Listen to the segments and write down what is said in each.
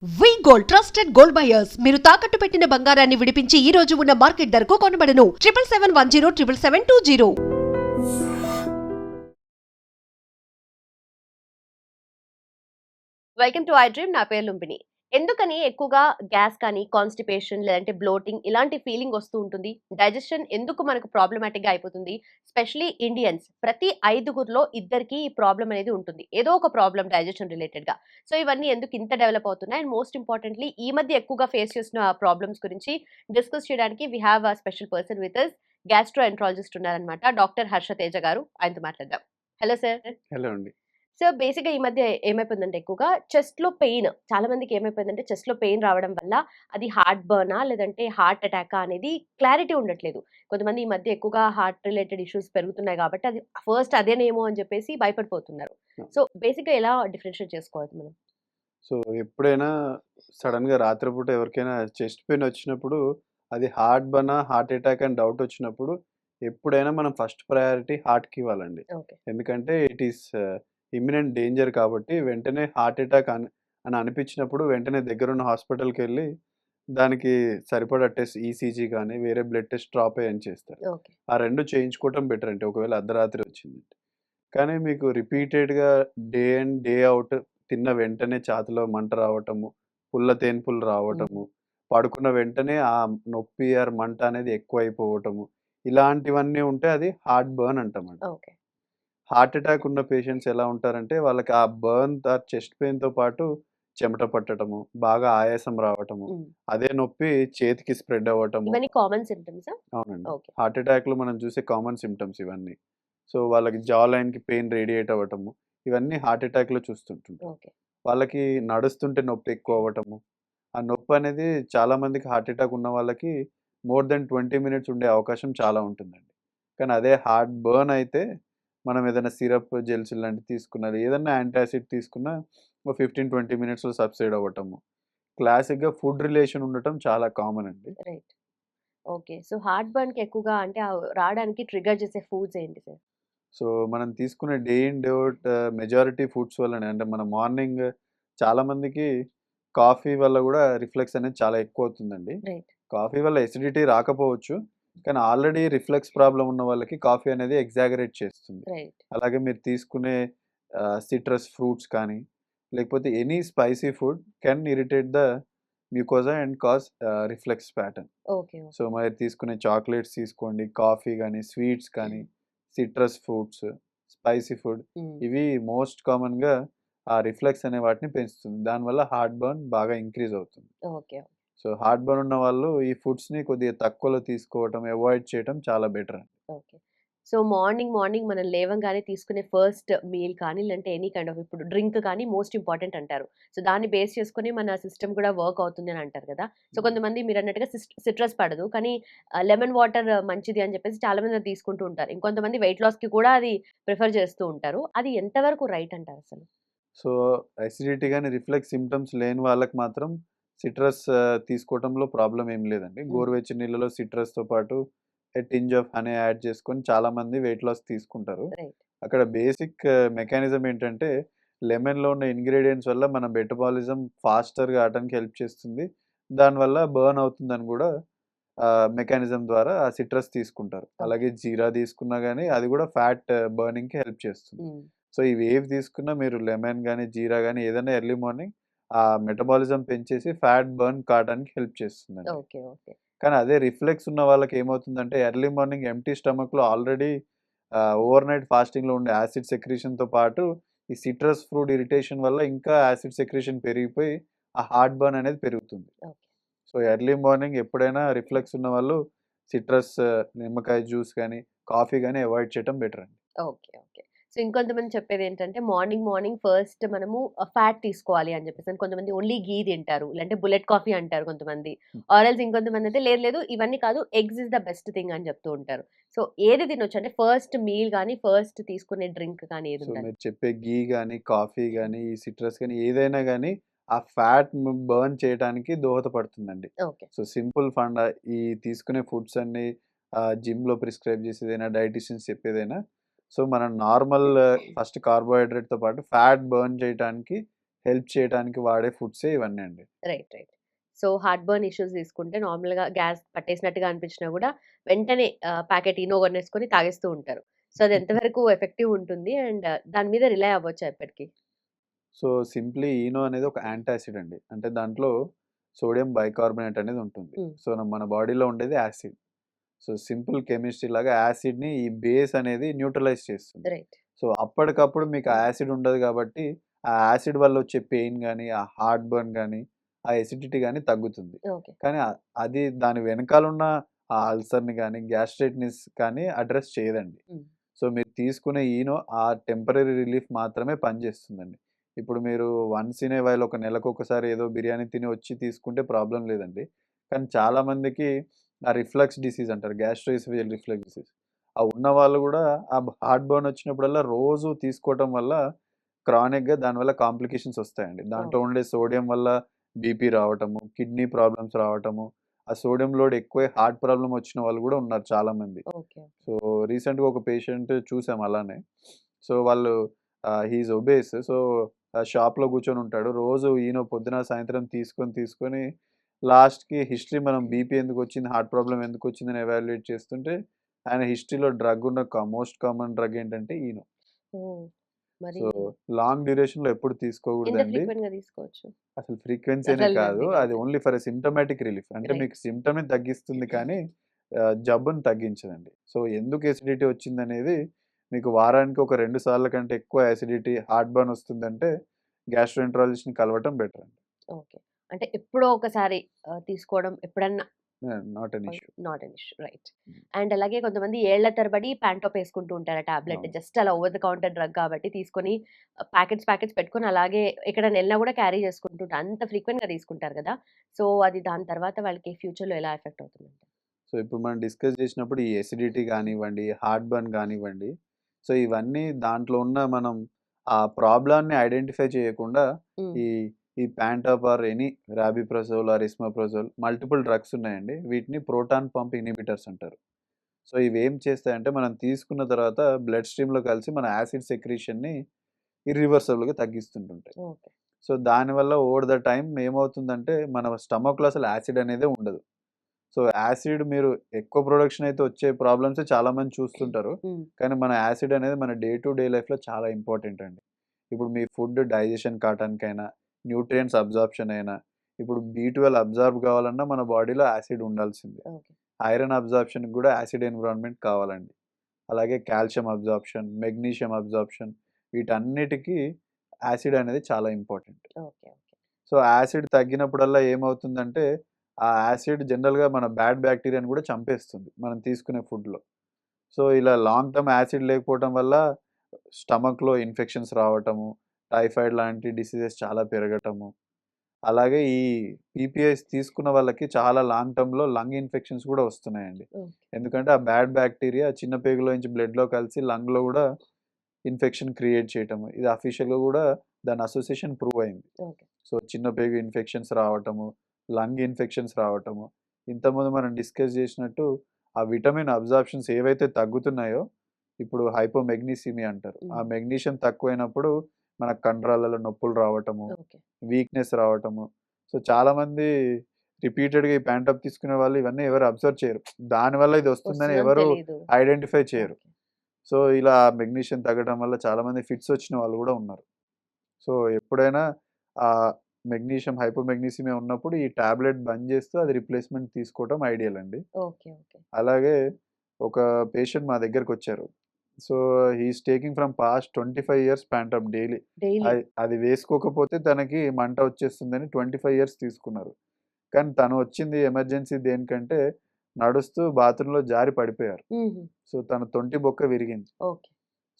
వి gold trusted gold buyers మీరు తాకట్టు పెట్టిన బంగారాన్ని విడిపించి ఈ రోజు ఉన్న మార్కెట్ ధరకు కొనబడను 7771077720. Welcome to I dream. నా పేరు లుంబిని. ఎందుకని ఎక్కువగా గ్యాస్ కానీ కాన్స్టిపేషన్ లేదంటే బ్లోటింగ్ ఇలాంటి ఫీలింగ్ వస్తూ ఉంటుంది? డైజెషన్ ఎందుకు మనకు ప్రాబ్లమాటిక్ గా అయిపోతుంది? స్పెషలీ ఇండియన్స్ ప్రతి 5గురిలో ఇద్దరికి ఈ ప్రాబ్లం అనేది ఉంటుంది, ఏదో ఒక ప్రాబ్లం డైజెషన్ రిలేటెడ్ గా. సో ఇవన్నీ ఎందుకు ఇంత డెవలప్ అవుతున్నాయి అండ్ మోస్ట్ ఇంపార్టెంట్లీ ఈ మధ్య ఎక్కువగా ఫేస్ చేసిన ప్రాబ్లమ్స్ గురించి డిస్కస్ చేయడానికి we have a special person with us. Gastroenterologist ఉన్నారనమాట, డాక్టర్ హర్ష తేజ గారు. ఆయనతో మాట్లాడదాం. Hello sir. హలో అండి. సో బేసిక్‌గా ఈ మధ్య ఏమైపోయిందంటే ఎక్కువగా చెస్ట్‌లో పెయిన్, చాలా మందికి ఏమైపోయిందంటే చెస్ట్‌లో పెయిన్ రావడం వల్ల అది హార్ట్ బర్నా లేదంటే హార్ట్ అటాకా అనేది క్లారిటీ ఉండట్లేదు. కొంతమంది ఈ మధ్య ఎక్కువగా హార్ట్ రిలేటెడ్ ఇష్యూస్ పెరుగుతున్నాయి కాబట్టి అది ఫస్ట్ అదేనేమో అని చెప్పేసి భయపడిపోతున్నారు. సో బేసిక్‌గా ఎలా డిఫరెన్షియేట్ చేసుకోవాలి మనం? సో, ఎప్పుడైనా సడెన్‌గా రాత్రిపూట ఎవరికైనా చెస్ట్ పెయిన్ వచ్చినప్పుడు, అది హార్ట్ బర్నా, హార్ట్ అటాక్ అని డౌట్ వచ్చినప్పుడు, ఎప్పుడైనా మనం ఫస్ట్ ప్రయారిటీ హార్ట్‌కి ఇవ్వాలండి. ఓకే. ఎందుకంటే ఇట్ ఈస్ ఇమ్మినెంట్ డేంజర్ కాబట్టి వెంటనే హార్ట్ అటాక్ అని అనిపించినప్పుడు వెంటనే దగ్గరున్న హాస్పిటల్‌కెళ్ళి దానికి సరిపడా టెస్ట్ ఈసీజీ గానీ, వేరే బ్లడ్ టెస్ట్ డ్రాప్ అయ్యని చేస్తారు. ఓకే. ఆ 2 చేయించుకోవటం బెటర్ అండి ఒకవేళ అర్ధరాత్రి వచ్చిందంటే. కానీ మీకు రిపీటెడ్‌గా డే ఇన్, డే ఔట్ తిన్న వెంటనే ఛాతీలో మంట రావటము, పుల్ల తేన్పులు హ్మ్. రావటము, పడుకున్న వెంటనే ఆ నొప్పి ఆర్ మంట అనేది ఎక్కువైపోవటము, ఇలాంటివన్నీ ఉంటే అది హార్ట్ బర్న్ అంటామండి. ఓకే. హార్ట్ అటాక్ ఉన్న పేషెంట్స్ ఎలా ఉంటారంటే వాళ్ళకి ఆ బర్న్ చెస్ట్ పెయిన్‌తో పాటు చెమట పట్టటము, బాగా ఆయాసం రావటము, హ్మ్. అదే నొప్పి చేతికి స్ప్రెడ్ అవ్వటము. ఇవన్నీ కామన్ సింప్టమ్సా? అవునండి. ఓకే. హార్ట్ అటాక్‌లో మనం చూసే కామన్ సింప్టమ్స్ ఇవన్నీ. సో, వాళ్ళకి జా లైన్‌కి పెయిన్ రేడియేట్ అవ్వటము, ఇవన్నీ హార్ట్ అటాక్‌లో చూస్తుంటుంటాం. ఓకే. వాళ్ళకి నడుస్తుంటే నొప్పి ఎక్కువ అవ్వటము, ఆ నొప్పనేది చాలా మందికి హార్ట్ అటాక్ ఉన్న వాళ్ళకి మోర్ దెన్ 20 మినిట్స్ ఉండే అవకాశం చాలా ఉంటుందండి. కానీ అదే హార్ట్ బర్న్ అయితే మనం ఏదైనా సిరప్, జెల్స్ ఇలాంటివి తీసుకున్నా, ఏదన్నా యాంటాసిడ్ తీసుకున్నా ఓ 15, 20 మినిట్స్‌లో సబ్సైడ్ అవ్వటము. క్లాసిక్‌గా ఫుడ్ రిలేషన్ ఉండటం చాలా కామన్ అండి. రైట్. ఓకే. సో హార్ట్ బర్న్‌కి ఎక్కువగా అంటే రావడానికి ట్రిగ్గర్ చేసే ఫుడ్స్ ఏంటి సార్? సో, మనం తీసుకునే day in, day out majority foods వల్లనే. అంటే మన మార్నింగ్ చాలామందికి కాఫీ వల్ల గూడా రిఫ్లెక్స్ అనేది చాలా ఎక్కువవుతుందండి. రైట్. కాఫీ వల్ల ఎసిడిటీ రాకపోవచ్చు. కానీ ఆల్రెడీ రిఫ్లెక్స్ ప్రాబ్లమ్ ఉన్న వాళ్ళకి కాఫీ అనేది ఎగ్జాగరేట్ చేస్తుంది. రైట్. అలాగే మీరు తీసుకునే సిట్రస్ ఫ్రూట్స్ కానీ, లేకపోతే any spicy food can irritate the mucosa and cause reflex pattern. Okay. So, okay. మరి తీసుకునే చాక్లేట్స్ తీసుకోండి, కాఫీ గానీ, స్వీట్స్ కానీ, సిట్రస్ ఫ్రూట్స్, స్పైసీ ఫుడ్, హ్మ్. ఇవి మోస్ట్ కామన్‌గా ఆ రిఫ్లెక్స్ అనే వాటిని పెంచుతుంది. దానివల్ల హార్ట్ బర్న్ బాగా ఇంక్రీజ్ అవుతుంది. ఓకే. సో, హార్ట్ బర్న్ ఉన్న వాళ్ళు ఈ ఫుడ్స్‌ని కొద్దిగా తక్కువలో తీసుకోవటం, అవాయిడ్ చేయటం చాలా బెటర్ అండి. ఓకే. సో, మార్నింగ్ మనం లేవంగానే తీసుకునే ఫస్ట్ మీల్ కానీ, లేదంటే ఎనీ కైండ్ ఆఫ్ ఇప్పుడు డ్రింక్ కానీ మోస్ట్ ఇంపార్టెంట్ అంటారు. సో, దాన్ని బేస్ చేసుకొని మన సిస్టమ్ కూడా వర్క్ అవుతుంది అని అంటారు కదా! సో, హ్మ్. కొంతమంది మీరన్నట్టుగా సిట్రస్ పడదు. కానీ లెమన్ వాటర్ మంచిది అని చెప్పేసి చాలా మంది అది తీసుకుంటూ ఉంటారు. ఇంకొంతమంది వెయిట్ లాస్‌కి కూడా అది ప్రిఫర్ చేస్తూ ఉంటారు. అది ఎంతవరకు రైట్ అంటారు అసలు? సో, అసిడిటీ గాని, రిఫ్లెక్స్ సింప్టమ్స్ లేని వాళ్ళకి మాత్రం సిట్రస్ తీసుకోవటంలో ప్రాబ్లమ్ ఏం లేదండి. హ్మ్. గోరువెచ్చని నీళ్ళలో సిట్రస్‌తో పాటు ఎ టింజ్ ఆఫ్ హనీ యాడ్ చేసుకొని చాలామంది వెయిట్ లాస్ తీసుకుంటారు. రైట్. అక్కడ బేసిక్ మెకానిజం ఏంటంటే, లెమన్‌లో ఉన్న ఇంగ్రీడియెంట్స్ వల్ల మన మెటబాలిజం ఫాస్టర్‌గా అవ్వటానికి హెల్ప్ చేస్తుంది. దానివల్ల బర్న్ అవుతుందని గూడా మెకానిజం ద్వారా ఆ సిట్రస్ తీసుకుంటారు. ఓకే. అలాగే జీరా తీసుకున్నా గానీ, అది గూడా ఫ్యాట్ బర్నింగ్‌కి హెల్ప్ చేస్తుంది. హ్మ్. సో, ఇవేవి తీసుకున్నా మీరు లెమన్ గానీ, జీరా గానీ ఏదైనా ఎర్లీ మార్నింగ్ ఆ మెటబాలిజం పెంచేసి ఫ్యాట్ బర్న్ కావడానికి హెల్ప్ చేస్తుందండి. ఓకే. ఓకే. కానీ అదే రిఫ్లెక్స్ ఉన్న వాళ్ళకి ఏమవుతుందంటే ఎర్లీ మార్నింగ్ ఎంప్టీ స్టమక్‌లో ఆల్రెడీ ఓవర్‌నైట్ ఫాస్టింగ్‌లో ఉండే యాసిడ్ సెక్రీషన్‌తో పాటు ఈ సిట్రస్ ఫ్రూట్ ఇరిటేషన్ వల్ల ఇంకా యాసిడ్ సెక్రీషన్ పెరిగిపోయి ఆ హార్ట్ బర్న్ అనేది పెరుగుతుంది. ఓకే. సో, ఎర్లీ మార్నింగ్ ఎప్పుడైనా రిఫ్లెక్స్ ఉన్నవాళ్ళు సిట్రస్, నిమ్మకాయ జ్యూస్ గానీ, కాఫీ గానీ అవాయిడ్ చేయటం బెటర్ అండి. ఓకే. ఓకే. సో, ఇంకొంతమంది చెప్పేదేంటంటే మార్నింగ్ ఫస్ట్ మనము ఫ్యాట్ తీసుకోవాలి అని చెప్పేసి. అని కొంతమంది ఓన్లీ ఘీ తింటారు. లేదంటే బుల్లెట్ కాఫీ అంటారు కొంతమంది. హ్మ్. ఆర్ ఎల్స్ ఇంకొంతమందయితే లేదు లేదు ఇవన్నీ కాదు, eggs is the best thing అని చెప్తూ ఉంటారు. సో, ఏది తినొచ్చు? అంటే ఫస్ట్ మీల్ గాని, ఫస్ట్ తీసుకునే డ్రింక్ కానీ సో, ఏదుండాలి? మీరు చెప్పే ఘీ గానీ, కాఫీ గానీ, ఈ సిట్రస్ గానీ ఏదైనా గానీ ఆ ఫ్యాట్ బర్న్ చేయటానికి దోహదపడుతుందండి. ఓకే. సో, సింపుల్ ఫండా ఈ తీసుకునే ఫుడ్స్ అన్నీ జిమ్‌లో ప్రిస్క్రైబ్ చేసేదైనా, డైటీషియన్స్ చెప్పేదైనా, సో, మనం నార్మల్ ఫస్ట్ కార్బోహైడ్రేట్‌తో పాటు ఫ్యాట్ బర్న్ చేయటానికి హెల్ప్ చేయడానికి వాడే ఫుడ్సే ఇవన్నీ అండి. Right. Right. So, heart burn issues తీసుకుంటే నార్మల్‌గా గ్యాస్ పట్టేసినట్టుగా అనిపించినా గూడా వెంటనే ప్యాకెట్ ఇనో కొనేసుకొని తాగేస్తూ ఉంటారు. సో, అది ఎంతవరకు ఎఫెక్టివ్ ఉంటుంది? అండ్ దాని మీద రిలై అవ్వచ్చా ఎప్పటికి? సో, సింప్లీ ఈనో అనేది ఒక యాంటాసిడ్ అండి. అంటే దాంట్లో సోడియం బైకార్బోనేట్ అనేది ఉంటుంది. హ్మ్. సో, మన బాడీలో ఉండేది యాసిడ్. సో, సింపుల్ కెమిస్ట్రీ లాగా యాసిడ్‌ని ఈ బేస్ అనేది న్యూట్రలైజ్ చేస్తుంది. రైట్. సో, అప్పటికప్పుడు మీకు ఆ యాసిడ్ ఉండదు కాబట్టి, ఆ యాసిడ్ వల్ల వచ్చే పెయిన్ గాని, ఆ హార్ట్ బర్న్ గాని, ఆ ఎసిడిటీ గాని తగ్గుతుంది. ఓకే. కానీ అది దాని వెనకాలున్న ఆ అల్సర్‌ని గాని, గ్యాస్ట్రైటిస్ కానీ అడ్రెస్ చేయదండి. హ్మ్. సో, మీరు తీసుకునే ఈనో ఆ టెంపరరీ రిలీఫ్ మాత్రమే పనిచేస్తుందండి. ఇప్పుడు మీరు వన్స్ ఇన్ ఏ వైల్ ఒక నెలకొకసారి ఏదో బిర్యానీ తిని వచ్చి తీసుకుంటే ప్రాబ్లమ్ లేదండి. కానీ చాలామందికి ఆ రిఫ్లక్స్ డిసీజ్ అంటారు. గ్యాస్ట్రోఎసోఫేజియల్ రిఫ్లక్స్ డిసీజ్. ఆ ఉన్నవాళ్ళు గూడా ఆ హార్ట్ బర్న్ వచ్చినప్పుడల్లా రోజు తీసుకోవటం వల్ల క్రానిక్‌గా దానివల్ల కాంప్లికేషన్స్ వస్తాయండి. దాంట్లో ఓకే. ఉండే సోడియం వల్ల బీపీ రావటము, కిడ్నీ ప్రాబ్లమ్స్ రావటము, ఆ సోడియం లోడ్ ఎక్కువై హార్ట్ ప్రాబ్లమ్ వచ్చిన వాళ్ళు గూడా ఉన్నారు చాలామంది. ఓకే. సో, రీసెంట్‌గా ఒక పేషెంట్ చూసాం అలానే. సో, వాళ్ళు హి ఈజ్ ఒబేస్. సో, షాప్‌లో కూర్చొని ఉంటాడు. రోజు ఈయన పొద్దున, సాయంత్రం తీసుకొని లాస్ట్‌కి హిస్టరీ మనం బీపీ ఎందుకొచ్చింది, హార్ట్ ప్రాబ్లమ్ ఎందుకొచ్చిందని ఎవాల్యుయేట్ చేస్తుంటే ఆయన హిస్టరీలో డ్రగ్ ఉన్న మోస్ట్ కామన్ డ్రగ్ ఏంటంటే ఈనో. ఓహ్! మరి సో, లాంగ్ డ్యూరేషన్‌లో ఎప్పుడు ఎంత తీసుకోకూడదండి. ఫ్రీక్వెంట్‌గా తీసుకోవచ్చు? అసలు ఫ్రీక్వెన్సీ అనే కాదు. అది అసలు only for a symptomatic relief. అంటే రైట్. మీకు సింప్టమ్‌ని తగ్గిస్తుంది కానీ జబ్బుని తగ్గించదండి. సో, ఎందుకు ఎసిడిటీ వచ్చిందనేది మీకు వారానికి ఒక 2 సార్ల కంటే ఎక్కువ ఎసిడిటీ, హార్ట్ బర్న్ వస్తుందంటే గ్యాస్ట్రోఎంటరాలజిస్ట్‌ని కలవటం బెటర్ అండి. ఓకే. అంటే ఎప్పుడో ఒకసారి తీసుకోవడం ఎప్పుడన్నా not an issue. Not an issue. Right. And అలాగే కొంతమంది ఏళ్ల తరబడి ప్యాంటాప్ వేసుకుంటూ ఉంటారు ఆ టాబ్లెట్. అవును. జస్ట్ అలా ఓవర్ ద కౌంటర్ డ్రగ్ కాబట్టి తీసుకొని ప్యాకెట్స్ పెట్టుకొని అలాగే ఎక్కడైనా ఎళ్ళినా కూడా క్యారీ చేసుకుంటుంటారు. అంత ఫ్రీక్వెంట్‌గా తీసుకుంటారు కదా! సో, అది దాని తర్వాత వాళ్ళకి ఫ్యూచర్‌లో ఎలా ఎఫెక్ట్ అవుతుందంట? సో, ఇప్పుడు మనం డిస్కస్ చేసినప్పుడు ఈ ఎసిడిటీ గానివ్వండి, హార్ట్ బర్న్ గానివ్వండి, సో, ఇవన్నీ దాంట్లో ఉన్న మనం ఆ ప్రాబ్లమ్‌ని ఐడెంటిఫై చేయకుండా హ్మ్. ఈ ఈ Pantop or any rabeprazole or esomeprazole multiple drugs ఉన్నాయండి. వీటిని ప్రోటాన్ పంప్ ఇన్హిబిటర్స్ అంటారు. సో, ఇవేం చేస్తాయంటే మనం తీసుకున్న తర్వాత బ్లడ్ స్ట్రీమ్‌లో కలిసి మన యాసిడ్ సెక్రీషన్‌ని ఇర్రివర్సిబుల్‌గా తగ్గిస్తుంటుంటాయి. ఓకే. సో, దానివల్ల ఓవర్ ద టైమ్ ఏమవుతుందంటే మన స్టమక్‌లో అసలు యాసిడ్ అనేదే ఉండదు. సో, యాసిడ్ మీరు ఎక్కువ ప్రొడక్షన్ అయితే వచ్చే ప్రాబ్లమ్సే చాలామంది చూస్తుంటారు. హ్మ్. కానీ మన యాసిడ్ అనేది మన డే టు డే లైఫ్‌లో చాలా ఇంపార్టెంట్ అండి. ఇప్పుడు మీ ఫుడ్ డైజెషన్ కావటానికైనా, న్యూట్రియంట్స్ అబ్జార్ప్షన్ అయినా, ఇప్పుడు బి12 అబ్జార్బ్ కావాలన్నా మన బాడీలో యాసిడ్ ఉండాల్సిందే. ఓకే. ఐరన్ అబ్జార్ప్షన్‌కి కూడా యాసిడ్ ఎన్విరాన్మెంట్ కావాలండి. అలాగే కాల్షియం అబ్జార్ప్షన్, మెగ్నీషియం అబ్జార్ప్షన్ వీటన్నిటికి యాసిడ్ అనేది చాలా important. Okay. Okay. So, acid తగ్గినప్పుడల్లా ఏమవుతుందంటే, ఆ యాసిడ్ జనరల్‌గా మన బ్యాడ్ బ్యాక్టీరియాని కూడా చంపేస్తుంది మనం తీసుకునే ఫుడ్‌లో. సో, ఇలా లాంగ్ టర్మ్ యాసిడ్ లేకపోవటం వల్ల స్టమక్‌లో ఇన్ఫెక్షన్స్ రావటము, టైఫాయిడ్ లాంటి డిసీజెస్ చాలా పెరగటము. అలాగే ఈ పీపీఐస్ తీసుకున్న వాళ్ళకి చాలా లాంగ్ టర్మ్‌లో లంగ్ ఇన్ఫెక్షన్స్ కూడా వస్తున్నాయండి. ఓకే. ఎందుకంటే, ఆ బ్యాడ్ బ్యాక్టీరియా చిన్న పేగులో నుంచి బ్లడ్‌లో కలిసి లంగ్‌లో కూడా ఇన్ఫెక్షన్ క్రియేట్ చేయటము. ఇది అఫీషియల్‌గా కూడా దాని అసోసియేషన్ ప్రూవ్ అయింది. ఓకే. సో, చిన్న పేగు ఇన్ఫెక్షన్స్ రావటము, లంగ్ ఇన్ఫెక్షన్స్ రావటము. ఇంతకుముందు మనం డిస్కస్ చేసినట్టు ఆ విటమిన్ అబ్జార్ప్షన్స్ ఏవైతే తగ్గుతున్నాయో, ఇప్పుడు హైపోమెగ్నీసిమియా అంటారు. ఆ హ్మ్. మెగ్నీషియం తక్కువైనప్పుడు మనకు కండరాలలో నొప్పులు రావటము, ఓకే. వీక్‌నెస్ రావటము. సో, చాలామంది రిపీటెడ్‌గా ఈ ప్యాంటప్ తీసుకునే వాళ్ళు ఇవన్నీ ఎవరు అబ్జర్వ్ చేయరు. దానివల్ల ఇది వస్తుందని వస్తుందని ఎవరు తెలీదు. ఐడెంటిఫై చేయరు. ఓకే. సో, ఇలా మెగ్నీషియం తగ్గడం వల్ల చాలామంది ఫిట్స్ వచ్చిన వాళ్ళు కూడా ఉన్నారు. సో, ఎప్పుడైనా మెగ్నీషియం, హైపోమెగ్నీసిమియా ఉన్నప్పుడు ఈ టాబ్లెట్ బంద్ చేస్తూ అది రిప్లేస్‌మెంట్ తీసుకోవడం ఐడియల్ అండి. ఓకే. ఓకే. అలాగే ఒక పేషెంట్ మా దగ్గరకొచ్చారు. So, he is taking from past 25 years Pantop daily. Daily. అది వేసుకోకపోతే తనకి మంట వచ్చేస్తుందని 25 ఇయర్స్ తీసుకున్నారు. కానీ తను వచ్చింది ఎమర్జెన్సీ దేనికంటే నడుస్తూ బాత్రూమ్‌లో జారి పడిపోయారు. హుహు. సో, తన తొంటి బొక్క విరిగింది. ఓకే.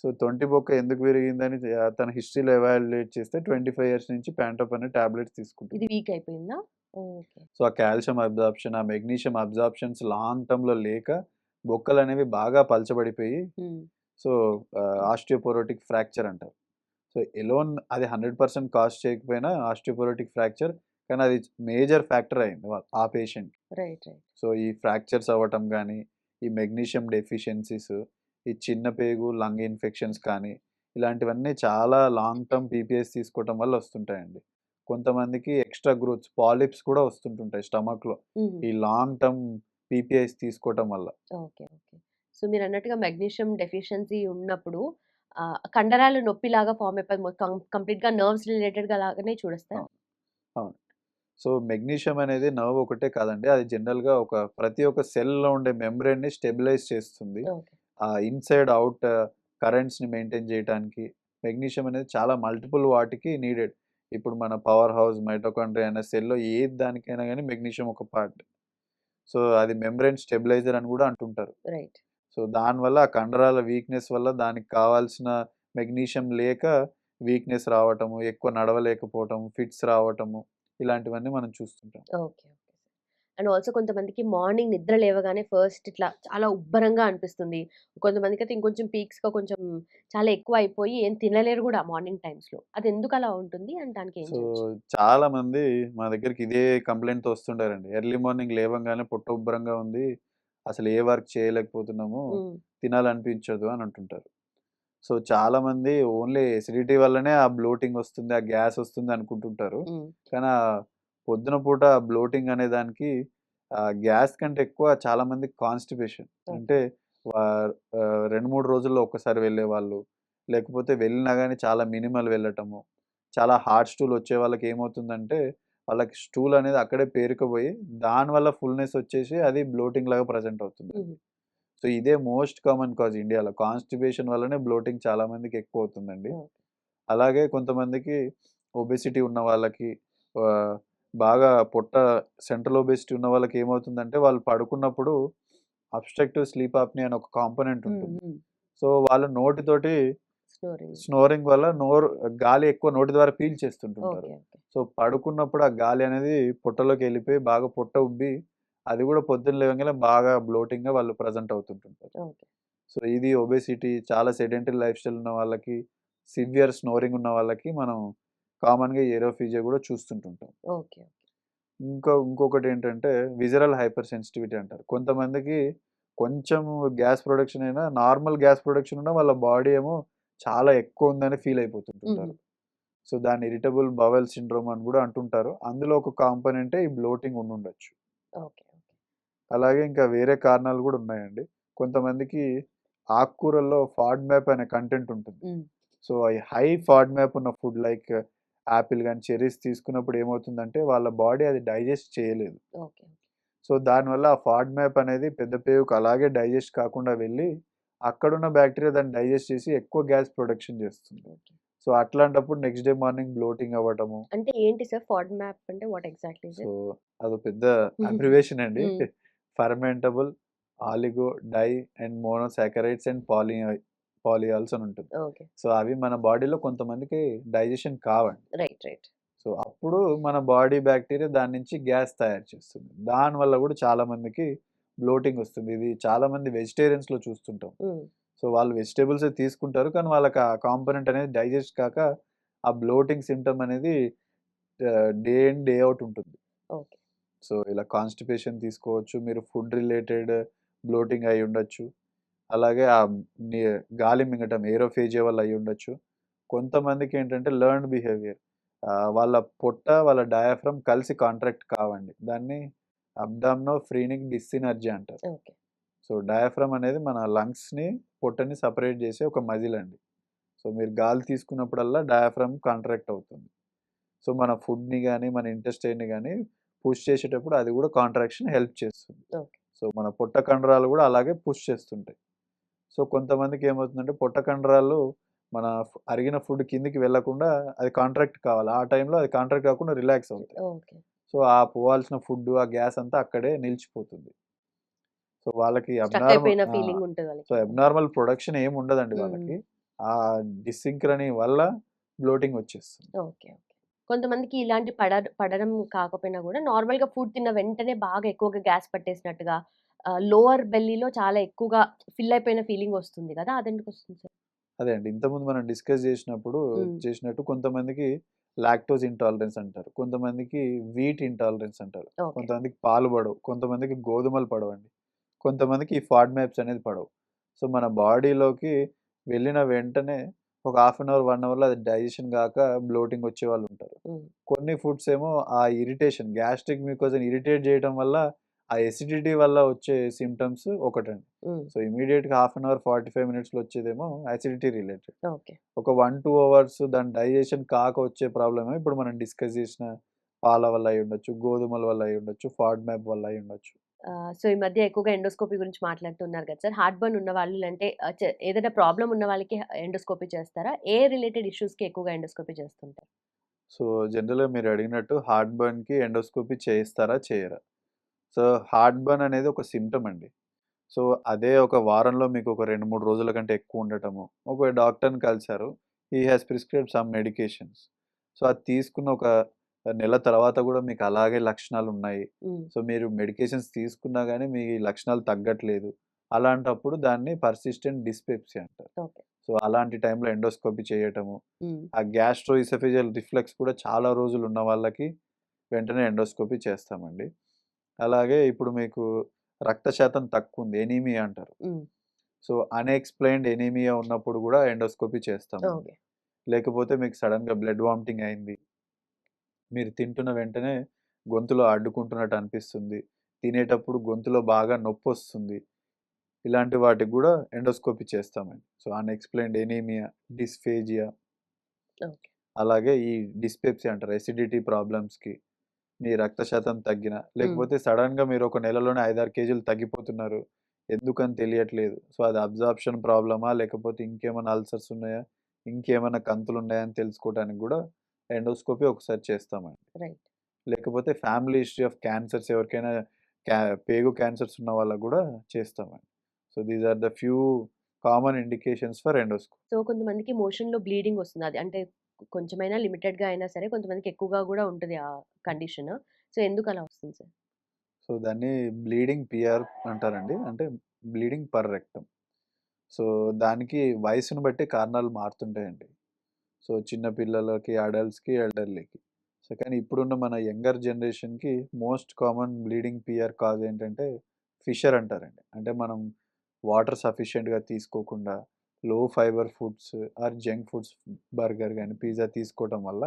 సో, తొంటి బొక్క ఎందుకు విరిగిందని తన హిస్టరీలో ఎవాల్యుయేట్ చేస్తే 25 ఇయర్స్ నుంచి ప్యాంటప్ అనే టాబ్లెట్స్ తీసుకుంటుంది. ఇది వీక్ అయిపోయిందా? ఓకే. సో, ఆ కాల్షియం అబ్జార్ప్షన్, ఆ మెగ్నీషియం అబ్జార్ప్షన్స్ లాంగ్ టర్మ్‌లో లేక బొక్కలనేవి బాగా పలచబడిపోయి హ్మ్. సో, ఆస్టియోపోరోటిక్ ఫ్రాక్చర్ అంటారు. సో, ఎలోన్ అది 100% కాజ్ చేయకపోయినా ఆస్టియోపోరోటిక్ ఫ్రాక్చర్ కానీ అది మేజర్ ఫ్యాక్టర్ అయింది ఆ పేషెంట్. రైట్. రైట్. సో, ఈ ఫ్రాక్చర్స్ అవ్వటం గానీ, ఈ మెగ్నీషియం డెఫిషియన్సీస్, ఈ చిన్న పేగు లంగ్ ఇన్ఫెక్షన్స్ కానీ, ఇలాంటివన్నీ చాలా లాంగ్ టర్మ్ పీపీఎస్ తీసుకోవటం వల్ల వస్తుంటాయండి. కొంతమందికి ఎక్స్‌ట్రా గ్రోత్స్, పాలిప్స్ కూడా వస్తుంటుంటాయి స్టమక్‌లో. హుహు. ఈ లాంగ్ టర్మ్ పీపీఐస్ తీసుకోవటం వల్ల. ఓకే. ఓకే. సో, మీరన్నట్టుగా మెగ్నీషియం డెఫిషియన్సీ ఉన్నప్పుడు కండరాలు నొప్పిలాగా ఫార్మ్ అయిపోయి కంప్లీట్‌గా నర్వ్స్ రిలేటెడ్‌గా లాగానే చూడొస్తారా? అవును. అవును. సో, మెగ్నీషియం అనేది నర్వ్ ఒకటే కాదండి. అది జనరల్‌గా ప్రతి ఒక్క సెల్‌లో ఉండే మెంబ్రేన్‌ని స్టెబిలైజ్ చేస్తుంది. ఓకే. ఇన్‌సైడ్, ఔట్ కరెంట్స్‌ని మెయింటైన్ చేయటానికి మెగ్నీషియం అనేది చాలా మల్టిపుల్ వాటికి నీడెడ్. ఇప్పుడు మన పవర్ హౌస్, మైటోకాండ్రియా అనే సెల్‌లో ఏది దానికైనా గాని మెగ్నీషియం ఒక పార్ట్. సో, అది మెంబ్రేన్ స్టెబిలైజర్ అని గూడా అంటుంటారు. రైట్. సో, దానివల్ల ఆ కండరాల వీక్‌నెస్ వల్ల దానికి కావాల్సిన మెగ్నీషియం లేక వీక్‌నెస్ రావటము, ఎక్కువ నడవలేకపోవటం, ఫిట్స్ రావటము ఇలాంటివన్నీ మనం చూస్తుంటాం. ఓకే. ఓకే. అండ్ ఆల్సో కొంతమందికి మార్నింగ్ నిద్ర లేవగానే ఫస్ట్ ఇట్లా చాలా ఉబ్బరంగా అనిపిస్తుంది. కొంతమందికైతే ఇంకొంచెం పీక్స్‌గా కొంచెం చాలా ఎక్కువ అయిపోయి ఏం తినలేరు గూడా మార్నింగ్ టైమ్స్‌లో. అది ఎందుకలా ఉంటుంది? అండ్ దానికి ఏం సో, చేయొచ్చు? చాలామంది మా దగ్గరికి ఇదే కంప్లెయింట్‌తో వస్తుంటారండి. ఎర్లీ మార్నింగ్ లేవంగానే పొట్ట ఉబ్బరంగా ఉంది. అసలు ఏ వర్క్ చేయలేకపోతున్నాము. హ్మ్. తినాలనిపించదు అని అంటుంటారు. సో, చాలామంది ఓన్లీ ఎసిడిటీ వల్లనే ఆ బ్లోటింగ్ వస్తుంది, ఆ గ్యాస్ వస్తుంది అనుకుంటుంటారు. హ్మ్. కానీ పొద్దున పూట బ్లోటింగ్ అనే దానికి గ్యాస్ కంటే ఎక్కువ చాలామందికి కాన్‌స్టిపేషన్. ఓకే. అంటే 2, 3 రోజుల్లో ఒక్కసారి వెళ్ళేవాళ్ళు. లేకపోతే వెళ్ళినా గాని చాలా మినిమల్ వెళ్ళటము. చాలా హార్డ్ స్టూల్ వచ్చే వాళ్ళకి ఏమవుతుందంటే, వాళ్ళకి స్టూల్ అనేది అక్కడే పేరుకుపోయి, దానివల్ల ఫుల్‌నెస్ వచ్చేసి అది బ్లోటింగ్ లాగా ప్రెజెంట్ అవుతుంది. హుహు. సో, ఇదే మోస్ట్ కామన్ కాజ్ ఇండియాలో. కాన్‌స్టిపేషన్ వల్లనే బ్లోటింగ్ చాలా మందికి ఎక్కువవుతుందండి. ఓకే. అలాగే కొంతమందికి ఒబెసిటీ ఉన్న వాళ్ళకి ఆహ్, బాగా సెంట్రల్ ఒబెసిటీ ఉన్న వాళ్ళకి ఏమవుతుందంటే, వాళ్ళు పడుకున్నప్పుడు అబ్స్ట్రక్టివ్ స్లీప్ ఆప్నియా అని ఒక కాంపోనెంట్ హ్మ్. ఉంటుంది. హ్మ్. సో, వాళ్ళు నోటితోటి స్నోరింగ్. స్నోరింగ్ వల్ల గాలి ఎక్కువ నోటి ద్వారా పీల్చేస్తుంటుంటారు. ఓకే. ఓకే. సో, పడుకున్నప్పుడు ఆ గాలి అనేది పొట్టలోకెళ్ళిపోయి బాగా పొట్ట ఉబ్బి, అది గూడా పొద్దున్న లేవంగానే బాగా బ్లోటింగ్‌గా వాళ్ళు ప్రెజెంట్ అవుతుంటుంటారు. ఓకే. సో, ఇది ఒబెసిటీ, చాలా సెడెంటరీ లైఫ్ స్టైల్ ఉన్న వాళ్ళకి, సివియర్ స్నోరింగ్ ఉన్న వాళ్ళకి మనం కామన్‌గా ఏరోఫీజియా గూడా చూస్తుంటుంటాం. ఓకే. ఇంకొకటేంటంటే విజరల్ హైపర్ సెన్సిటివిటీ అంటారు. కొంతమందికి కొంచెం గ్యాస్ ప్రొడక్షన్ అయినా, నార్మల్ గ్యాస్ ప్రొడక్షన్ ఉన్నా వాళ్ళ బాడీ ఏమో చాలా ఎక్కువుందని ఫీల్ హుహు. అయిపోతుంటుంటారు. సో, దాన్ని ఇరిటబుల్ బవెల్ సిండ్రోమ్ అని గూడా అంటుంటారు. అందులో ఒక కాంపోనెంటే ఈ బ్లోటింగ్ ఉండుండొచ్చు. ఓకే. ఓకే. అలాగే ఇంకా వేరే కారణాలు గూడా ఉన్నాయండి. కొంతమందికి ఆకుకూరల్లో ఫాడ్‌మ్యాప్ అనే కంటెంట్ ఉంటుంది. హ్మ్. సో, ఈ హై ఫాడ్‌మ్యాప్ ఉన్న ఫుడ్ లైక్ యాపిల్ గాని, చెర్రీస్ తీసుకున్నప్పుడు ఏమవుతుందంటే వాళ్ళ బాడీ అది డైజెస్ట్ చేయలేదు. ఓకే. సో, దానివల్ల ఆ ఫాడ్‌మ్యాప్ అనేది పెద్ద పేగుకి అలాగే డైజెస్ట్ కాకుండా వెళ్ళి, అక్కడున్న బాక్టీరియా దాన్ని డైజెస్ట్ చేసి ఎక్కువ గ్యాస్ ప్రొడక్షన్ చేస్తుంది. ఓకే. సో, అట్లాంటప్పుడు నెక్స్ట్ డే మార్నింగ్ బ్లోటింగ్ అవ్వటము. అంటే ఏంటి సార్ ఫాడ్‌మ్యాప్ అంటే what exactly is so, it? అదో పెద్ద అబ్రివియేషన్ అండి. హ్మ్. Fermentable oligo di and monosaccharides and polyols అని ఉంటుంది. ఓకే. సో, అవి మన బాడీలో కొంతమందికి డైజెషన్ కావండి. రైట్. రైట్. సో, అప్పుడు మన బాడీ బాక్టీరియా దాని నుంచి గ్యాస్ తయారు చేస్తుంది. దానివల్ల గూడా చాలా మందికి బ్లోటింగ్ వస్తుంది. ఇది చాలామంది వెజిటేరియన్స్‌లో చూస్తుంటాం. హ్మ్. సో, వాళ్ళు వెజిటబుల్సే తీసుకుంటారు. కానీ వాళ్ళకి ఆ కాంపోనెంట్ అనేది డైజెస్ట్ కాక ఆ బ్లోటింగ్ సింప్టమ్ అనేది డే ఇన్, డే ఔట్ ఉంటుంది. ఓకే. సో, ఇలా కాన్‌స్టిపేషన్ తీసుకోవచ్చు. మీరు ఫుడ్ రిలేటెడ్ బ్లోటింగ్ అయ్యుండొచ్చు. అలాగే ని గాలి మింగటం ఏరోఫేజియా వల్ల అయ్యుండొచ్చు. కొంతమందికేంటంటే లెర్న్డ్ బిహేవియర్. వాళ్ళ పొట్ట, వాళ్ళ డయాఫ్రామ్ కలిసి కాంట్రాక్ట్ కావండి. దాన్ని అబ్డామినోఫ్రీనిక్ డిస్సినర్జీ అంటారు. ఓకే. సో, డయాఫ్రామ్ అనేది మన లంగ్స్‌ని, పొట్టని సెపరేట్ చేసే ఒక మజిల్ అండి. సో, మీరు గాలి తీసుకున్నప్పుడల్లా డయాఫ్రామ్ కాంట్రాక్ట్ అవుతుంది. సో, మన ఫుడ్‌ని గాని, మన ఇంటెస్టైన్‌ని గాని పుష్ చేసేటప్పుడు అది కూడా కాంట్రాక్షన్ హెల్ప్ చేస్తుంది. ఓకే. సో, మన పొట్ట కండరాలు కూడా అలాగే పుష్ చేస్తుంటాయి. సో, కొంతమందికి ఏమవుతుందంటే పొట్ట కండరాలు మన అరిగిన ఫుడ్ కిందకి వెళ్ళకుండా అది కాంట్రాక్ట్ కావాలి. ఆ టైంలో అది కాంట్రాక్ట్ కాకుండా రిలాక్స్ అవుతాయి. ఓకే. సో, ఆ పోవాల్సిన ఫుడ్, ఆ గ్యాస్ అంతా అక్కడే నిలిచిపోతుంది. సో, వాళ్ళకి స్టక్ అయిపోయిన ఫీలింగ్ ఉంటది సో, వాళ్ళకి. అబ్నార్మల్ ప్రొడక్షన్ ఏమి ఉండదండి హ్మ్. వాళ్ళకి. ఆ డిస్సింక్రనీ వల్ల బ్లోటింగ్ వచ్చేస్తుంది. ఓకే. ఓకే. కొంతమందికి ఇలాంటి పడడం కాకపోయినా గూడా నార్మల్‌గా ఫుడ్ తిన్న వెంటనే బాగా ఎక్కువగా గ్యాస్ పట్టేసినట్టుగా లోవర్ బెల్లీలో చాలా ఎక్కువగా ఫిల్ అయిపోయిన ఫీలింగ్ వస్తుంది గదా! అదెందుకొస్తుంది సార్? అదే అండి. ఇంతకుముందు మనం డిస్కస్ హ్మ్. చేసినట్టు కొంతమందికి లాక్టోజ్ ఇంటాలరెన్స్ అంటారు. కొంతమందికి వీట్ ఇంటాలరెన్స్ అంటారు. ఓకే. కొంతమందికి పాలు పడవు. కొంతమందికి గోధుమలు పడవండి. కొంతమందికి ఈ ఫాడ్ మ్యాప్స్ అనేది పడవు. సో, మన బాడీలోకి వెళ్ళిన వెంటనే ఒక హాఫ్ అన్ అవర్ 1 అవర్లో అది డైజెషన్ కాక బ్లోటింగ్ వచ్చే వాళ్ళు ఉంటారు. ఉమ్, కొన్ని ఫుడ్స్ ఏమో ఆ ఇరిటేషన్ గ్యాస్ట్రిక్ మ్యూకోజాని ఇరిటేట్ చేయడం వల్ల ఆ ఎసిడిటీ వల్ల వచ్చే సిమ్టమ్స్ ఒకటండి. ఉమ్, సో ఇమీడియట్గా హాఫ్ అన్ అవర్ 45 మినిట్స్లో వచ్చేదేమో అసిడిటీ రిలేటెడ్. ఓకే. ఒక 1-2 అవర్స్ దాని డైజెషన్ కాక వచ్చే ప్రాబ్లమే ఇప్పుడు మనం డిస్కస్ చేసిన పాల వల్ల అయి ఉండొచ్చు, గోధుమల వల్ల అయి ఉండొచ్చు, ఫాడ్ మ్యాప్ వల్ల అయి ఉండొచ్చు. సో ఈ మధ్య ఎక్కువగా ఎండోస్కోపీ గురించి మాట్లాడుతున్నారు కదా సార్. హార్ట్ బర్న్ ఉన్న వాళ్ళు అంటే ఏదైనా ప్రాబ్లం ఉన్న వాళ్ళకి ఎండోస్కోపీ చేస్తారా? ఏ రిలేటెడ్ ఇష్యూస్కి ఎక్కువగా ఎండోస్కోపీ చేస్తుంటారు? సో జనరల్గా మీరు అడిగినట్టు హార్ట్ బర్న్కి ఎండోస్కోపీ చేయిస్తారా చేయరా? సో హార్ట్ బర్న్ అనేది ఒక సిమ్టమ్ అండి. సో అదే ఒక వారంలో మీకు ఒక 2-3 రోజుల కంటే ఎక్కువ ఉండటము, ఒక డాక్టర్ని కలిసారు, he has prescribe some medications. So అది తీసుకున్న ఒక నెల తర్వాత కూడా మీకు అలాగే లక్షణాలు ఉన్నాయి, ఉమ్, సో మీరు మెడికేషన్స్ తీసుకున్నా కానీ మీ లక్షణాలు తగ్గట్లేదు, అలాంటప్పుడు దాన్ని పర్సిస్టెంట్ డిస్పెప్సీ అంటారు. ఓకే. సో అలాంటి టైంలో ఎండోస్కోపీ చేయటము, ఉమ్, ఆ గ్యాస్ట్రో ఇసోఫేజియల్ రిఫ్లెక్స్ కూడా చాలా రోజులు ఉన్న వాళ్ళకి వెంటనే ఎండోస్కోపీ చేస్తామండి. అలాగే ఇప్పుడు మీకు రక్త శాతం తక్కువ ఉంది, ఎనీమియా అంటారు. ఉమ్, సో అన్ఎక్స్‌ప్లెయిన్డ్ ఎనీమియా ఉన్నప్పుడు కూడా ఎండోస్కోపీ చేస్తామండి. ఓకే. లేకపోతే మీకు సడెన్‌గా బ్లడ్ వామిటింగ్ అయింది, మీరు తింటున్న వెంటనే గొంతులో అడ్డుకుంటున్నట్టు అనిపిస్తుంది, తినేటప్పుడు గొంతులో బాగా నొప్పొస్తుంది, ఇలాంటి వాటికి కూడా ఎండోస్కోపీ చేస్తామండి. So unexplained anaemia, dysphasia, okay. అలాగే ఈ డిస్పెప్సీ అంటారు ఎసిడిటీ ప్రాబ్లమ్స్‌కి, మీ రక్త శాతం తగ్గిన, ఉమ్, లేకపోతే సడన్‌గా మీరు ఒక నెలలోనే 5-6 కేజీలు తగ్గిపోతున్నారు, ఎందుకని తెలియట్లేదు. సో అది అబ్జార్ప్షన్ ప్రాబ్లమా? లేకపోతే ఇంకేమైనా అల్సర్స్ ఉన్నాయా? ఇంకేమైనా కంతులున్నాయా? అని తెలుసుకోవడానికి గూడా ఎండోస్కోపీ ఒకసారి చేస్తామండి. రైట్. లేకపోతే ఫ్యామిలీ హిస్టరీ ఆఫ్ క్యాన్సర్స్ ఎవరికైనా క్యా పేగు క్యాన్సర్స్ ఉన్న వాళ్ళకి గూడా చేస్తామండి. So these are the few common indications for endoscopy. So కొంతమందికి మోషన్‌లో బ్లీడింగ్ వస్తుంది. అది అంటే కొంచెమైనా లిమిటెడ్‌గా అయినా సరే కొంతమందికి ఎక్కువగా గూడా ఉంటది ఆ కండిషన్. సో ఎందుకలా వస్తుంది సార్? సో దాన్ని బ్లీడింగ్ పిఆర్ అంటారండి. అంటే బ్లీడింగ్ పర్ రెక్టమ్. సో దానికి వయసును బట్టి కారణాలు మారుతుంటాయండి. సో చిన్న పిల్లలకి, అడల్ట్స్‌కి, ఎల్డర్లీకి. సో కానీ ఇప్పుడున్న మన యంగర్ జనరేషన్‌కి most common bleeding PR cause ఏంటంటే ఫిషర్ అంటారండి. అంటే మనం వాటర్ సఫిషియెంట్‌గా తీసుకోకుండా low fibre foods or junk foods, burger గాని, పిజ్జా తీసుకోవటం వల్ల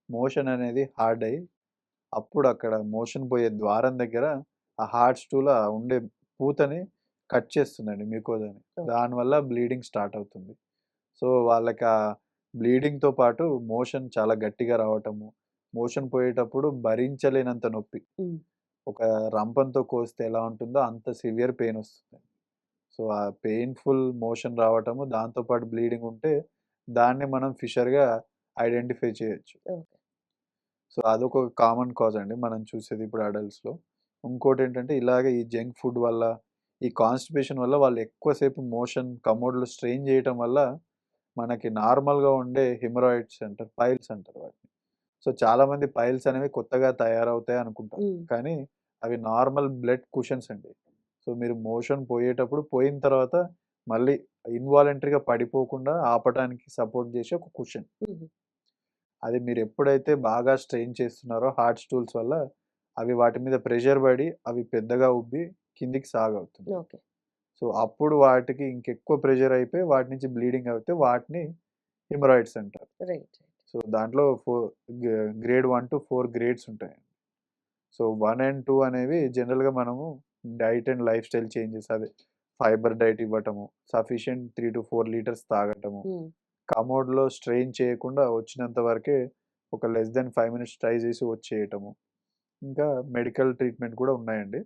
మోషన్ అనేది హార్డ్ అయ్యి, అప్పుడు అక్కడ మోషన్ పోయే ద్వారం దగ్గర ఆ హార్డ్ స్టూల్ ఉండే పూతని కట్ చేస్తుందండి మ్యూకోజాని. ఓకే. దానివల్ల బ్లీడింగ్ స్టార్ట్ అవుతుంది. సో వాళ్ళకి ఆ బ్లీడింగ్‌తో పాటు మోషన్ చాలా గట్టిగా రావటము, మోషన్ పోయేటప్పుడు భరించలేనంత నొప్పి. హ్మ్. ఒక రంపంతో కోస్తే ఎలా ఉంటుందో అంత సివియర్ పెయిన్ వస్తుంది. సో ఆ పెయిన్‌ఫుల్ మోషన్ రావటము, దాంతో పాటు బ్లీడింగ్ ఉంటే దాన్ని మనం ఫిషర్‌గా ఐడెంటిఫై చేయొచ్చు. ఓకే. సో అదొక కామన్ కాజ్ అండి మనం చూసేది ఇప్పుడు అడల్ట్స్‌లో. ఇంకోటేంటంటే ఇలాగే ఈ జంక్ ఫుడ్ వల్ల, ఈ కాన్‌స్టిపేషన్ వల్ల వాళ్ళు ఎక్కువ సేపు మోషన్ కమోడ్‌లో స్ట్రెయిన్ చేయటం వల్ల మనకి నార్మల్‌గా ఉండే హెమరాయిడ్స్ అంటారు, పైల్స్ అంటారు వాటిని. సో చాలామంది పైల్స్ అనేవి కొత్తగా తయారవుతాయి అనుకుంటారు, హ్మ్. కానీ అవి నార్మల్ బ్లడ్ కుషన్స్ అండి. సో మీరు మోషన్ పోయేటప్పుడు పోయిన తర్వాత మళ్ళీ ఇన్వాలంటరీగా పడిపోకుండా ఆపటానికి సపోర్ట్ చేసే ఒక కుషన్. హుహు. అది మీరు ఎప్పుడైతే బాగా స్ట్రెయిన్ చేస్తున్నారో హార్డ్ స్టూల్స్ వల్ల అవి వాటి మీద ప్రెషర్ పడి అవి పెద్దగా ఉబ్బి కిందికి సాగవుతుంది. ఓకే. సో అప్పుడు వాటికి ఇంకెక్కువ ప్రెషర్ అయిపోయి వాటి నుంచి బ్లీడింగ్ అవుతే వాటిని హిమరాయిడ్స్ అంటారు. రైట్. సో దాంట్లో గ్రేడ్ 1-4 గ్రేడ్స్ ఉంటాయండి. సో 1 అండ్ 2 అనేవి జనరల్‌గా మనము diet and life style changes, అదే ఫైబర్ డైట్ ఇవ్వటము, సఫిషియెంట్ 3-4 లీటర్స్ తాగటము, హ్మ్. కమోడ్‌లో స్ట్రెయిన్ చేయకుండా వచ్చినంత వరకే ఒక లెస్ దెన్ 5 మినిట్స్ ట్రై చేసి వచ్చేయటము. ఇంకా మెడికల్ ట్రీట్మెంట్ కూడా ఉన్నాయండి,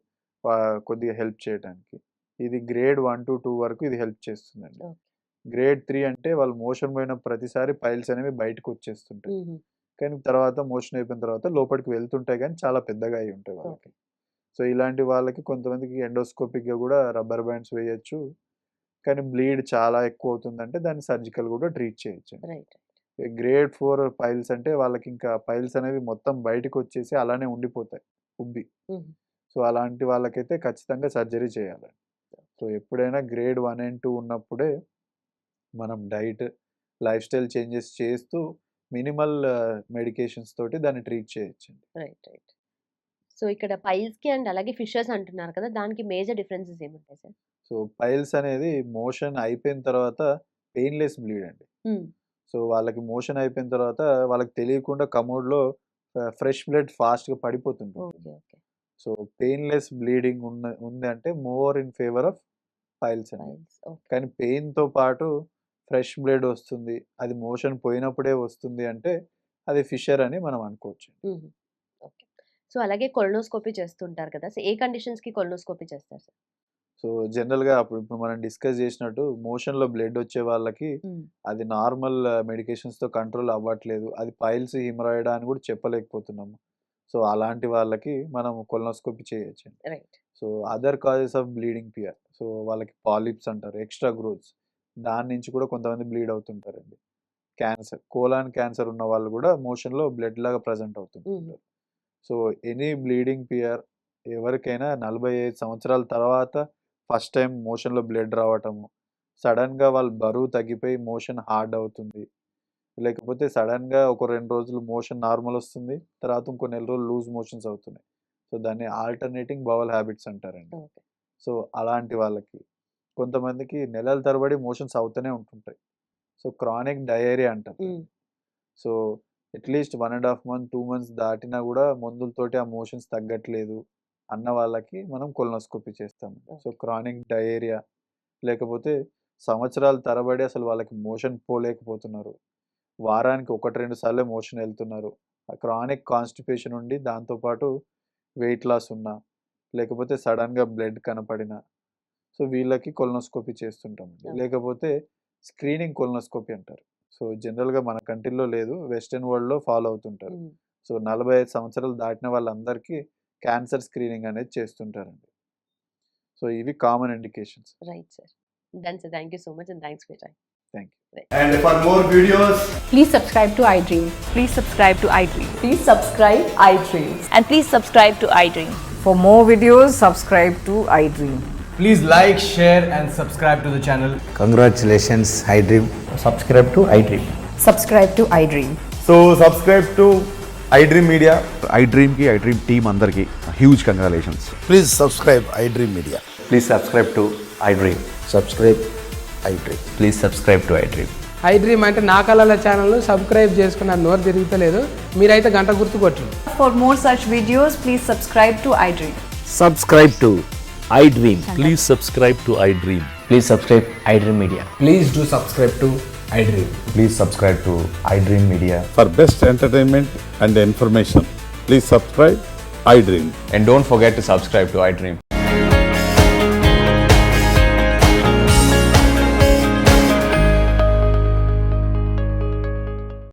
కొద్దిగా హెల్ప్ చేయటానికి. ఇది గ్రేడ్ 1-2 వరకు ఇది హెల్ప్ చేస్తుందండి. ఓకే. గ్రేడ్ 3 అంటే వాళ్ళు మోషన్ పోయిన ప్రతిసారి పైల్స్ అనేవి బయటకొచ్చేస్తుంటాయి. హుహు. కానీ తర్వాత మోషన్ అయిపోయిన తర్వాత లోపలికి వెళ్తుంటాయి గానీ చాలా పెద్దగా అయ్యి ఉంటాయి ఓకే. వాళ్ళకి. సో ఇలాంటి వాళ్ళకి కొంతమందికి ఎండోస్కోపిక్‌గా గూడా రబ్బర్ బ్యాండ్స్ వేయొచ్చు. కానీ బ్లీడ్ చాలా ఎక్కువ అవుతుందంటే దాన్ని సర్జికల్ గూడా ట్రీట్ చేయొచ్చండి. రైట్. గ్రేడ్ 4 పైల్స్ అంటే వాళ్ళకింకా పైల్స్ అనేవి మొత్తం బయటికొచ్చేసి అలానే ఉండిపోతాయి ఉబ్బి. హుహు. సో అలాంటి వాళ్ళకైతే ఖచ్చితంగా సర్జరీ చేయాలండి. సో ఎప్పుడైనా గ్రేడ్ 1 అండ్ 2 ఉన్నప్పుడే మనం డైట్, లైఫ్ స్టైల్ చేంజెస్ చేస్తూ మినిమల్ మెడికేషన్స్ తోటి దాన్ని ట్రీట్ చేయొచ్చండి. రైట్. రైట్. సో ఇక్కడ పైల్స్‌కి అండ్ అలాగే ఫిషర్స్ అంటున్నారు కదా! దానికి మేజర్ డిఫరెన్సెస్ ఏముంటాయి సార్? సో పైల్స్ అనేది మోషన్ అయిపోయిన తర్వాత పెయిన్‌లెస్ బ్లీడ్ అండి. హ్మ్. సో వాళ్ళకి మోషన్ అయిపోయిన తర్వాత వాళ్ళకి తెలియకుండా కమోడ్లో ఫ్రెష్ బ్లడ్ ఫాస్ట్గా పడిపోతుంటుంది. Okay. Okay. So painless bleeding ఉంది అంటే more in favour of piles అండి. ఫైల్స్. ఓకే. కానీ పెయిన్తో పాటు ఫ్రెష్ బ్లడ్ వస్తుంది, అది మోషన్ పోయినప్పుడే వస్తుంది అంటే అది ఫిషర్ అని మనం అనుకోవచ్చు. హుహు. ఓకే. సో అలాగే కొలనోస్కోపీ చేస్తుంటారు కదా! సో ఏ కండిషన్స్‌కి కొలనోస్కోపీ చేస్తారు సార్? సో జనరల్గా ఇప్పుడు మనం డిస్కస్ చేసినట్టు మోషన్లో బ్లడ్ వచ్చే వాళ్ళకి అది నార్మల్ మెడికేషన్స్తో కంట్రోల్ అవ్వట్లేదు, అది పైల్స్ హిమరాయిడ్ అని కూడా చెప్పలేకపోతున్నాము. సో అలాంటి వాళ్ళకి మనం కొలనోస్కోపీ చేయొచ్చు. Right. So other causes of bleeding PR, so వాళ్ళకి పాలిప్స్ అంటారు, ఎక్స్ట్రా గ్రోత్స్, దాని నుంచి కూడా కొంతమంది బ్లీడ్ అవుతుంటారండి. క్యాన్సర్, కోలాన్ క్యాన్సర్ ఉన్న వాళ్ళు కూడా మోషన్లో బ్లడ్ లాగా ప్రజెంట్ అవుతుంటారు. సో ఎనీ బ్లీడింగ్ పియర్ ఎవరికైనా 45 సంవత్సరాల తర్వాత ఫస్ట్ టైం మోషన్లో బ్లడ్ రావటము, సడన్గా వాళ్ళు బరువు తగ్గిపోయి మోషన్ హార్డ్ అవుతుంది, లేకపోతే సడన్గా ఒక 2 రోజులు మోషన్ నార్మల్ వస్తుంది, తర్వాత ఇంకో నెల రోజులు లూజ్ మోషన్స్ అవుతున్నాయి. సో దాన్ని ఆల్టర్నేటింగ్ బవల్ హ్యాబిట్స్ అంటారండి. ఓకే. సో అలాంటి వాళ్ళకి, కొంతమందికి నెలల తరబడి మోషన్స్ అవుతూనే ఉంటుంటాయి. సో క్రానిక్ డయేరియా అంటారు. సో అట్లీస్ట్ 1.5 మంత్ 2 మంత్స్ దాటినా కూడా మందులతోటి ఆ మోషన్స్ తగ్గట్లేదు అన్న వాళ్ళకి మనం కొలనోస్కోపీ చేస్తాము. సో క్రానిక్ డయేరియా, లేకపోతే సంవత్సరాల తరబడి అసలు వాళ్ళకి మోషన్ పోలేకపోతున్నారు, వారానికి 1-2 సార్లే మోషన్ వెళ్తున్నారు, క్రానిక్ కాన్స్టిపేషన్ ఉండి దాంతోపాటు వెయిట్ లాస్ ఉన్నా, లేకపోతే సడన్గా బ్లడ్ కనపడినా, సో వీళ్ళకి కొలనోస్కోపీ చేస్తుంటాం. లేకపోతే స్క్రీనింగ్ కొలనోస్కోపీ అంటారు. సో జనరల్గా మన కంట్రీలో లేదు, వెస్టర్న్ వరల్డ్లో ఫాలో అవుతుంటారు. సో 45 సంవత్సరాలు దాటిన వాళ్ళందరికీ క్యాన్సర్ స్క్రీనింగ్ అనేది చేస్తుంటారండి. సో ఇవి common indications. Right sir. Done sir. Thank you so much and thanks for your time. Thank you. And for more videos, Please subscribe to iDream. Please subscribe to iDream. Please subscribe iDream. And please subscribe to iDream. For more videos, subscribe to iDream. please like, share, and subscribe to the channel. Congratulations, iDream. Subscribe to iDream. Subscribe to iDream. So subscribe to iDream Media. iDream team అందరికి huge congratulations. Please subscribe iDream Media. Please subscribe to iDream. Subscribe iDream. Please subscribe to iDream. iDream అంటే నా కళల ఛానల్ను subscribe చేసుకున్న నోరు తిరుగుతలేదు, మీరైతే గంట గుర్తు కొట్టండి. For more such videos, please subscribe to iDream. Subscribe to iDream. Please subscribe to iDream. Please subscribe iDream Media. Please do subscribe to iDream. Please subscribe to iDream Media. For best entertainment and information, please subscribe iDream. And don't forget to subscribe to iDream.